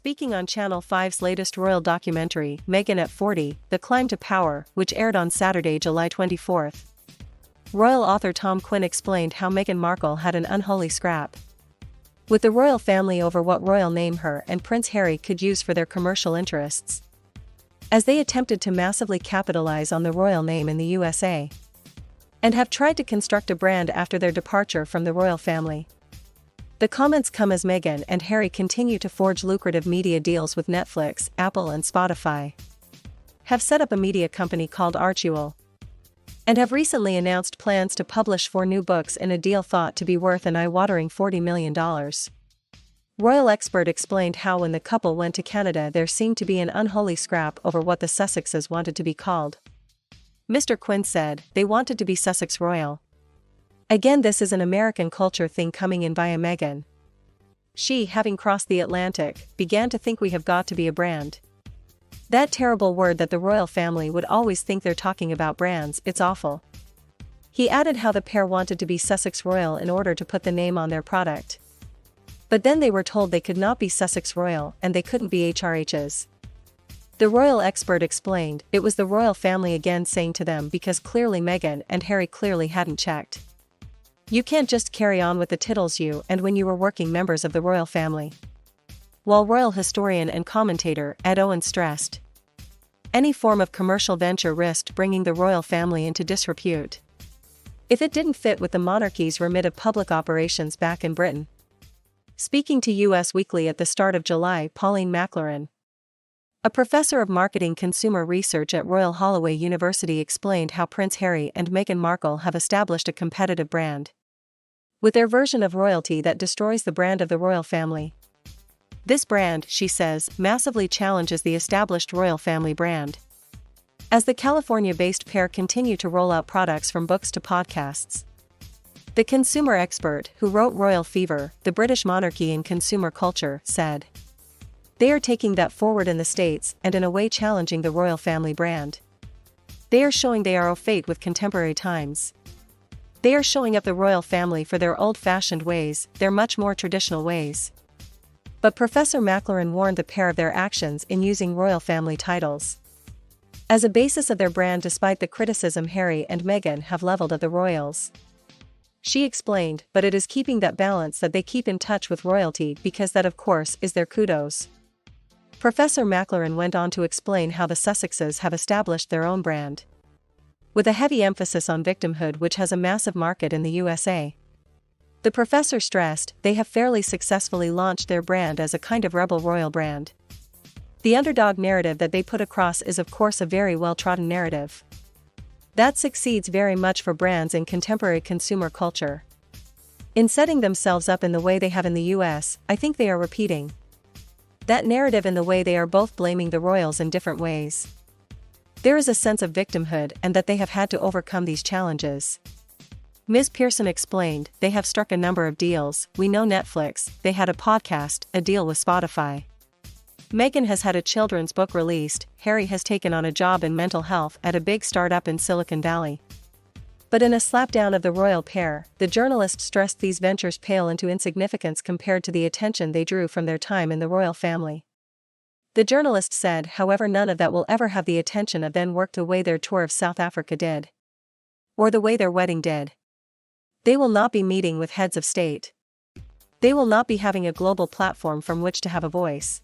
Speaking on Channel 5's latest royal documentary, Meghan at 40, The Climb to Power, which aired on Saturday, July 24. Royal author Tom Quinn explained how Meghan Markle had an unholy scrap with the royal family over what royal name her and Prince Harry could use for their commercial interests, as they attempted to massively capitalize on the royal name in the USA, and have tried to construct a brand after their departure from the royal family. The comments come as Meghan and Harry continue to forge lucrative media deals with Netflix, Apple and Spotify, have set up a media company called Archuel, and have recently announced plans to publish 4 new books in a deal thought to be worth an eye-watering $40 million. Royal expert explained how when the couple went to Canada there seemed to be an unholy scrap over what the Sussexes wanted to be called. Mr. Quinn said, "They wanted to be Sussex Royal. Again, this is an American culture thing coming in via Meghan. She, having crossed the Atlantic, began to think we have got to be a brand. That terrible word that the royal family would always think they're talking about brands, it's awful." He added how the pair wanted to be Sussex Royal in order to put the name on their product. But then they were told they could not be Sussex Royal and they couldn't be HRHs. The royal expert explained, it was the royal family again saying to them because clearly Meghan and Harry clearly hadn't checked. You can't just carry on with the tittles you and when you were working members of the royal family. While royal historian and commentator Ed Owen stressed, any form of commercial venture risked bringing the royal family into disrepute if it didn't fit with the monarchy's remit of public operations back in Britain. Speaking to US Weekly at the start of July, Pauline McLaren, a professor of marketing consumer research at Royal Holloway University, explained how Prince Harry and Meghan Markle have established a competitive brand with their version of royalty that destroys the brand of the royal family. This brand, she says, massively challenges the established royal family brand. As the California-based pair continue to roll out products from books to podcasts, the consumer expert, who wrote Royal Fever, The British Monarchy in Consumer Culture, said, they are taking that forward in the States and in a way challenging the royal family brand. They are showing they are au fait with contemporary times. They are showing up the royal family for their old-fashioned ways, their much more traditional ways. But Professor McLaren warned the pair of their actions in using royal family titles as a basis of their brand despite the criticism Harry and Meghan have leveled at the royals. She explained, but it is keeping that balance that they keep in touch with royalty because that of course is their kudos. Professor McLaren went on to explain how the Sussexes have established their own brand, with a heavy emphasis on victimhood which has a massive market in the USA. The professor stressed, they have fairly successfully launched their brand as a kind of rebel royal brand. The underdog narrative that they put across is of course a very well-trodden narrative that succeeds very much for brands in contemporary consumer culture. In setting themselves up in the way they have in the US, I think they are repeating that narrative in the way they are both blaming the royals in different ways. There is a sense of victimhood and that they have had to overcome these challenges. Ms. Pearson explained, they have struck a number of deals, we know Netflix, they had a podcast, a deal with Spotify. Meghan has had a children's book released, Harry has taken on a job in mental health at a big startup in Silicon Valley. But in a slapdown of the royal pair, the journalist stressed these ventures pale into insignificance compared to the attention they drew from their time in the royal family. The journalist said, however, none of that will ever have the attention of then work the way their tour of South Africa did, or the way their wedding did. They will not be meeting with heads of state. They will not be having a global platform from which to have a voice.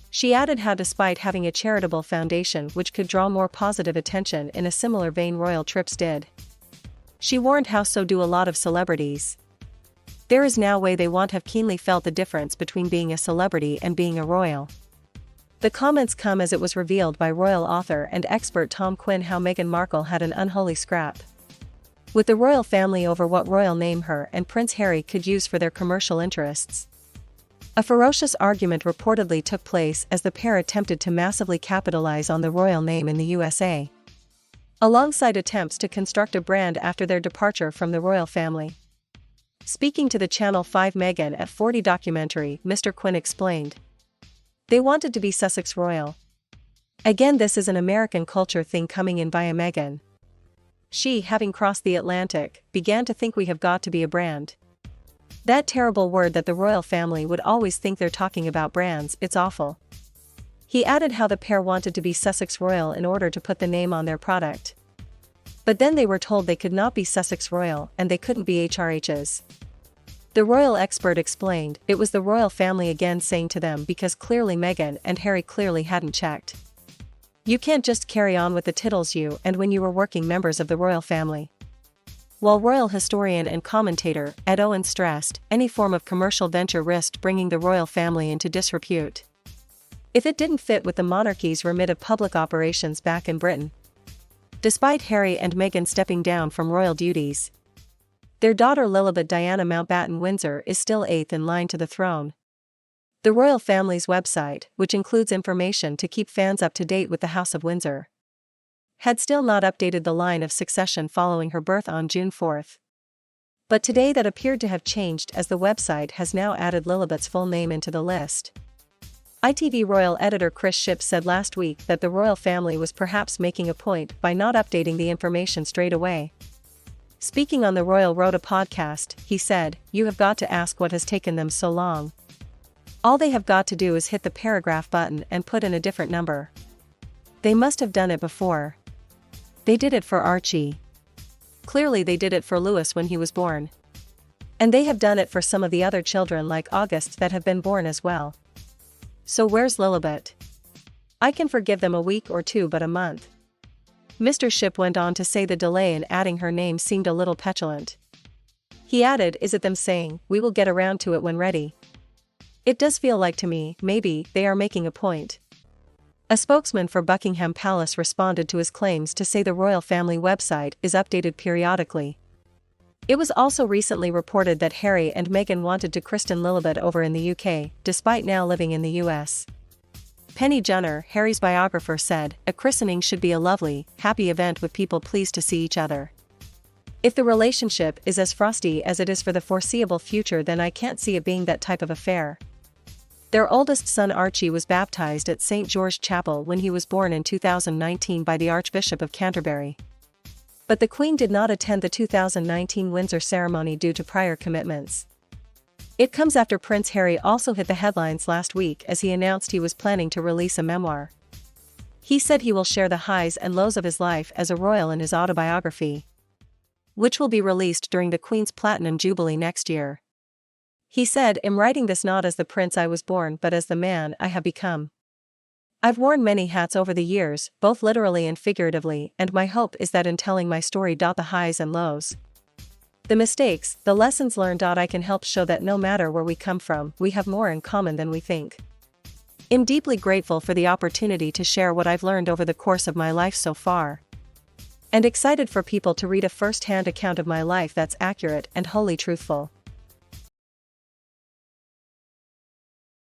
She added how despite having a charitable foundation which could draw more positive attention in a similar vein royal trips did, she warned how so do a lot of celebrities. There is now a way they want have keenly felt the difference between being a celebrity and being a royal. The comments come as it was revealed by royal author and expert Tom Quinn how Meghan Markle had an unholy scrap with the royal family over what royal name her and Prince Harry could use for their commercial interests. A ferocious argument reportedly took place as the pair attempted to massively capitalize on the royal name in the USA, alongside attempts to construct a brand after their departure from the royal family. Speaking to the Channel 5 Meghan at 40 documentary, Mr. Quinn explained, they wanted to be Sussex Royal. Again, this is an American culture thing coming in via Meghan. She, having crossed the Atlantic, began to think we have got to be a brand. That terrible word that the royal family would always think they're talking about brands, it's awful. He added how the pair wanted to be Sussex Royal in order to put the name on their product. But then they were told they could not be Sussex Royal and they couldn't be HRHs. The royal expert explained, it was the royal family again saying to them because clearly Meghan and Harry clearly hadn't checked. You can't just carry on with the tittles you and when you were working members of the royal family. While royal historian and commentator Ed Owen stressed, any form of commercial venture risked bringing the royal family into disrepute if it didn't fit with the monarchy's remit of public operations back in Britain. Despite Harry and Meghan stepping down from royal duties, their daughter Lilibet Diana Mountbatten-Windsor is still eighth in line to the throne. The royal family's website, which includes information to keep fans up to date with the House of Windsor, had still not updated the line of succession following her birth on June 4. But today that appeared to have changed as the website has now added Lilibet's full name into the list. ITV royal editor Chris Shipp said last week that the royal family was perhaps making a point by not updating the information straight away. Speaking on the Royal Rota podcast, he said, "You have got to ask what has taken them so long. All they have got to do is hit the paragraph button and put in a different number. They must have done it before. They did it for Archie. Clearly they did it for Louis when he was born. And they have done it for some of the other children like August that have been born as well. So where's Lilibet? I can forgive them a week or two, but a month." Mr. Shipp went on to say the delay in adding her name seemed a little petulant. He added, "Is it them saying, 'We will get around to it when ready'? It does feel like to me, maybe, they are making a point." A spokesman for Buckingham Palace responded to his claims to say the royal family website is updated periodically. It was also recently reported that Harry and Meghan wanted to christen Lilibet over in the UK, despite now living in the US. Penny Junor, Harry's biographer, said, "A christening should be a lovely, happy event with people pleased to see each other. If the relationship is as frosty as it is for the foreseeable future, then I can't see it being that type of affair." Their oldest son Archie was baptized at St. George Chapel when he was born in 2019 by the Archbishop of Canterbury. But the Queen did not attend the 2019 Windsor ceremony due to prior commitments. It comes after Prince Harry also hit the headlines last week as he announced he was planning to release a memoir. He said he will share the highs and lows of his life as a royal in his autobiography, which will be released during the Queen's Platinum Jubilee next year. He said, "I'm writing this not as the prince I was born but as the man I have become. I've worn many hats over the years, both literally and figuratively, and my hope is that in telling my story, the highs and lows, the mistakes, the lessons learned, I can help show that no matter where we come from, we have more in common than we think. I'm deeply grateful for the opportunity to share what I've learned over the course of my life so far. And excited for people to read a first-hand account of my life that's accurate and wholly truthful."